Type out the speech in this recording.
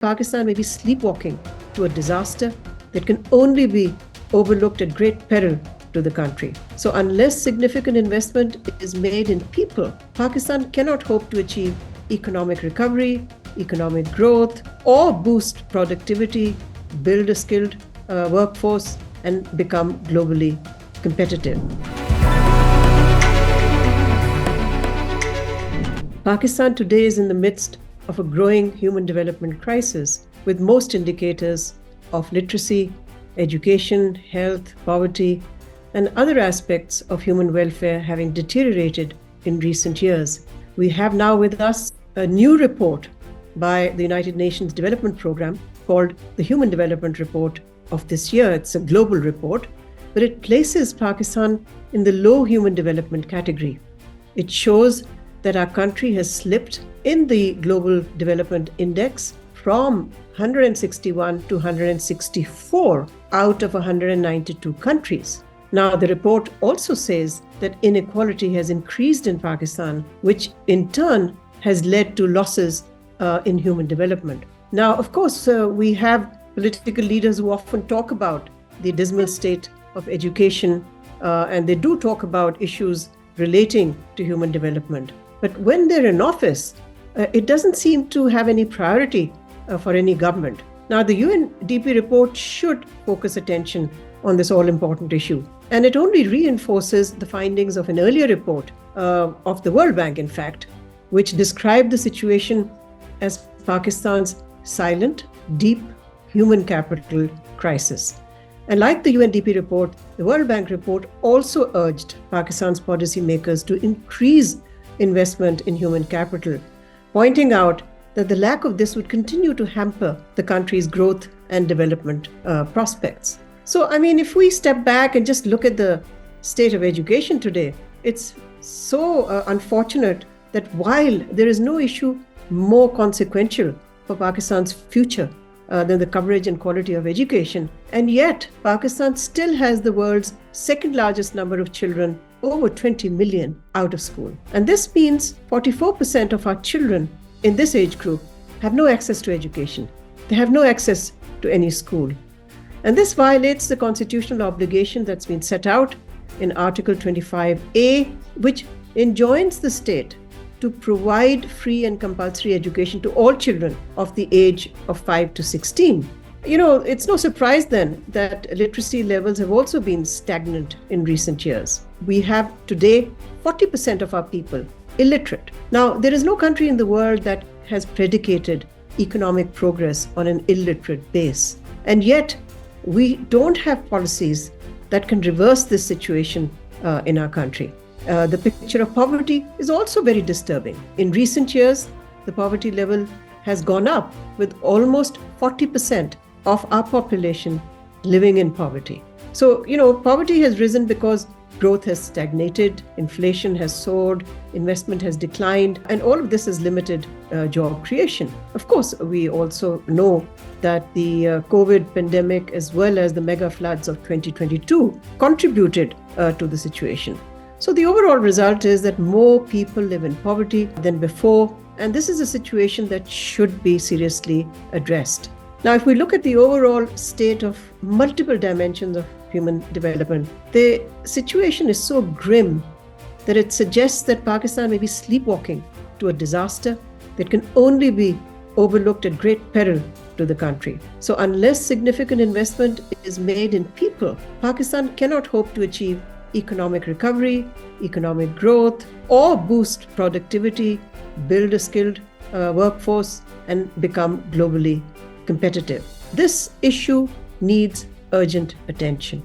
Pakistan may be sleepwalking to a disaster that can only be overlooked at great peril to the country. So unless significant investment is made in people, Pakistan cannot hope to achieve economic recovery, economic growth, or boost productivity, build a skilled workforce, and become globally competitive. Pakistan today is in the midst of a growing human development crisis, with most indicators of literacy, education, health, poverty, and other aspects of human welfare having deteriorated in recent years. We have now with us a new report by the United Nations Development Programme called the Human Development Report of this year. It's a global report, but it places Pakistan in the low human development category. It shows that our country has slipped in the Global Development Index from 161 to 164 out of 192 countries. Now, the report also says that inequality has increased in Pakistan, which in turn has led to losses in human development. Now, of course, we have political leaders who often talk about the dismal state of education, and they do talk about issues relating to human development. But when they're in office, it doesn't seem to have any priority for any government. Now, the UNDP report should focus attention on this all-important issue. And it only reinforces the findings of an earlier report of the World Bank, in fact, which described the situation as Pakistan's silent, deep human capital crisis. And like the UNDP report, the World Bank report also urged Pakistan's policymakers to increase investment in human capital, pointing out that the lack of this would continue to hamper the country's growth and development prospects. So, I mean, if we step back and just look at the state of education today, it's so unfortunate that while there is no issue more consequential for Pakistan's future than the coverage and quality of education, and yet Pakistan still has the world's second largest number of children, over 20 million, out of school. And this means 44% of our children in this age group have no access to education. They have no access to any school. And this violates the constitutional obligation that's been set out in Article 25A, which enjoins the state to provide free and compulsory education to all children of the age of 5 to 16. You know, it's no surprise then that literacy levels have also been stagnant in recent years. We have today 40% of our people illiterate. Now, there is no country in the world that has predicated economic progress on an illiterate base. And yet, we don't have policies that can reverse this situation in our country. The picture of poverty is also very disturbing. In recent years, the poverty level has gone up, with almost 40% of our population living in poverty. So, you know, poverty has risen because growth has stagnated, inflation has soared, investment has declined, and all of this has limited job creation. Of course, we also know that the COVID pandemic, as well as the mega floods of 2022, contributed to the situation. So the overall result is that more people live in poverty than before, and this is a situation that should be seriously addressed. Now, if we look at the overall state of multiple dimensions of human development, the situation is so grim that it suggests that Pakistan may be sleepwalking to a disaster that can only be overlooked at great peril to the country. So unless significant investment is made in people, Pakistan cannot hope to achieve economic recovery, economic growth, or boost productivity, build a skilled workforce, and become globally competitive. This issue needs urgent attention.